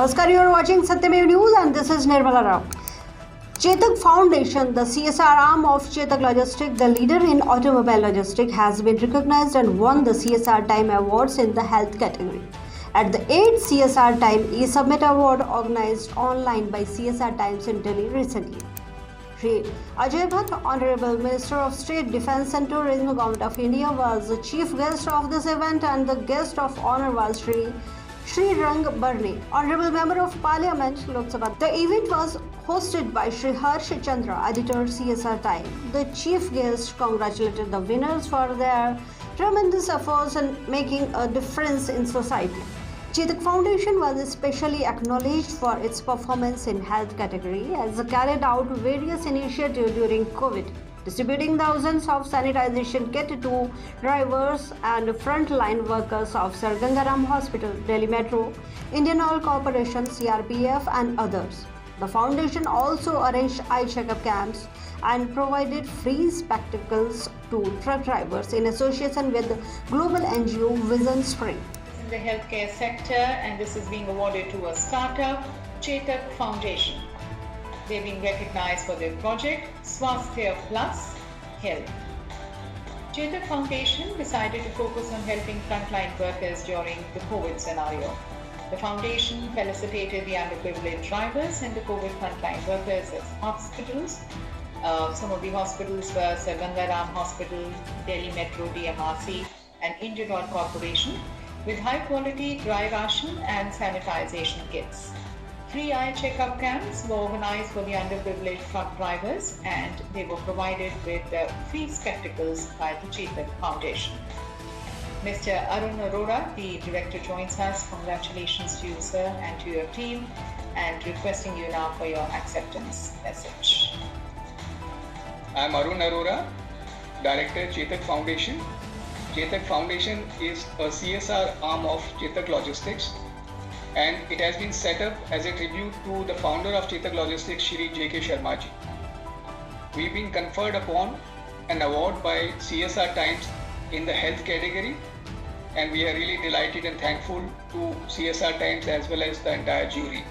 Namaskar, you are watching Satyamev News and this is Nirmala Rao. Chetak Foundation, the CSR arm of Chetak Logistics, the leader in automobile logistics, has been recognized and won the CSR Time Awards in the health category. At the 8th CSR Time E-Summit Award organized online by CSR Times in Delhi recently. Shri Ajay Bhatt, Honorable Minister of State, Defence and Tourism, Government of India, was the chief guest of this event, and the guest of honor was Shri Rang Barni, Honorable Member of Parliament, Lok Sabha. The event was hosted by Shri Harsh Chandra, Editor CSR Time. The chief guest congratulated the winners for their tremendous efforts in making a difference in society. Chetak Foundation was especially acknowledged for its performance in health category as it carried out various initiatives during COVID, distributing thousands of sanitization kits to drivers and frontline workers of Sir Gangaram Hospital, Delhi Metro, Indian Oil Corporation, CRPF and others. The foundation also arranged eye checkup camps and provided free spectacles to truck drivers in association with global NGO Vision Spring. In the healthcare sector, and this is being awarded to a startup, Chetak Foundation. They've been recognized for their project Swasthya Plus Health. Chetak Foundation decided to focus on helping frontline workers during the COVID scenario. The foundation felicitated the underprivileged drivers and the COVID frontline workers at hospitals. Some of the hospitals were Sir Gangaram Hospital, Delhi Metro DMRC and Indian Oil Corporation, with high-quality dry ration and sanitization kits. Free eye checkup camps were organized for the underprivileged truck drivers, and they were provided with free spectacles by the Chetak Foundation. Mr. Arun Arora, the director, joins us. Congratulations to you, sir, and to your team, and requesting you now for your acceptance message. I am Arun Arora, Director, Chetak Foundation. Chetak Foundation is a CSR arm of Chetak Logistics, and it has been set up as a tribute to the founder of Chetak Logistics, Shri J.K. Sharma ji. We've been conferred upon an award by CSR Times in the health category, and we are really delighted and thankful to CSR Times as well as the entire jury.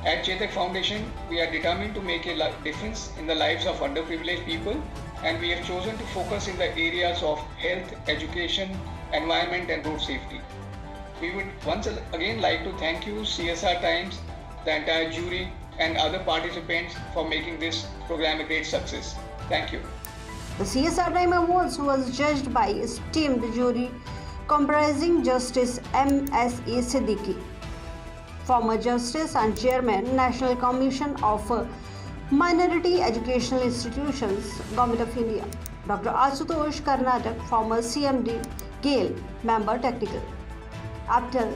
At Chetak Foundation, we are determined to make a difference in the lives of underprivileged people, and we have chosen to focus in the areas of health, education, environment and road safety. We would once again like to thank you, CSR Times, the entire jury and other participants for making this program a great success. Thank you. The CSR Time Awards was judged by esteemed jury comprising Justice M.S.A. Siddiqui, former Justice and Chairman, National Commission of Minority Educational Institutions, Government of India; Dr. Ashutosh Karnatak, former CMD, GAIL, Member Technical, APTEL,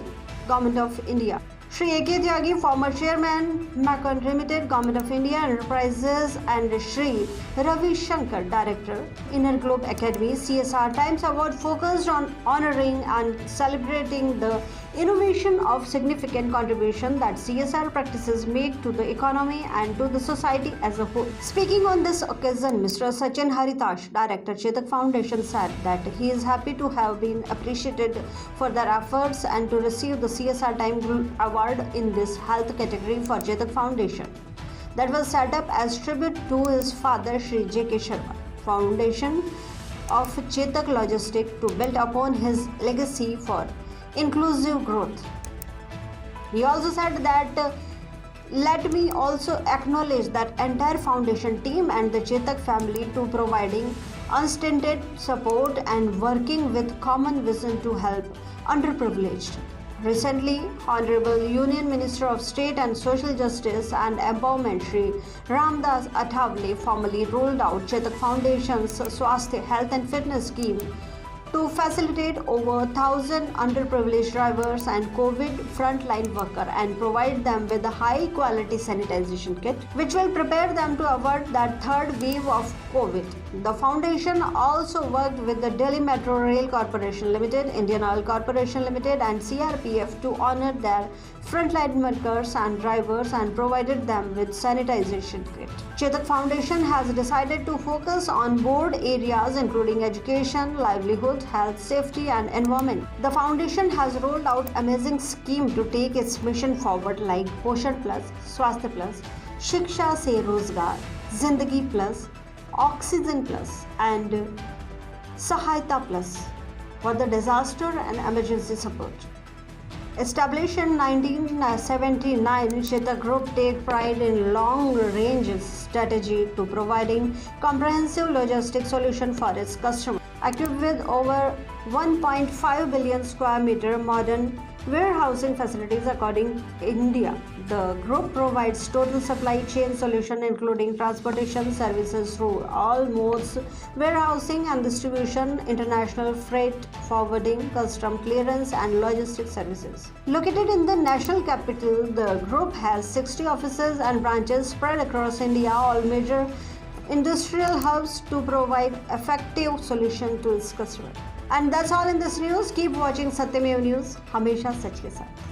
Government of India; Shri A.K. Tyagi, former Chairman, Macon Limited, Government of India Enterprises; and Shri Ravi Shankar, Director, Inner Globe Academy. CSR Times Award focused on honoring and celebrating the innovation of significant contribution that CSR practices make to the economy and to the society as a whole. Speaking on this occasion, Mr. Sachin Haritash, Director, Chetak Foundation, said that he is happy to have been appreciated for their efforts and to receive the CSR Time Award in this health category for Chetak Foundation that was set up as tribute to his father, Shri J.K. Sharma. Foundation of Chetak Logistics to build upon his legacy for inclusive growth. He also said that let me also acknowledge that entire foundation team and the Chetak family to providing unstinted support and working with common vision to help underprivileged. Recently, Honorable Union Minister of State and Social Justice and Empowerment, Shri Ramdas Athavale, formally rolled out Chetak Foundation's Swasthya Health and Fitness Scheme to facilitate over 1,000 underprivileged drivers and COVID frontline workers and provide them with a high-quality sanitization kit, which will prepare them to avoid that third wave of COVID. The foundation also worked with the Delhi Metro Rail Corporation Limited, Indian Oil Corporation Limited and CRPF to honor their frontline workers and drivers and provided them with sanitization kit. Chetak Foundation has decided to focus on board areas including education, livelihood, health, safety and environment. The foundation has rolled out amazing scheme to take its mission forward like Poshan Plus, Swasthya Plus, Shiksha Se Rozgar, Zindagi Plus, Oxygen Plus and Sahayata Plus for the disaster and emergency support. Established in 1979, Chetak Group take pride in long-range strategy to providing comprehensive logistic solution for its customers. Active with over 1.5 billion square meter modern warehousing facilities according India, the group provides total supply chain solution including transportation services through all modes, warehousing and distribution, international freight forwarding, custom clearance and logistic services. Located in the national capital, the group has 60 offices and branches spread across India, all major industrial hubs to provide effective solution to its customers. And that's all in this news. Keep watching Satyamev News. हमेशा सच के साथ.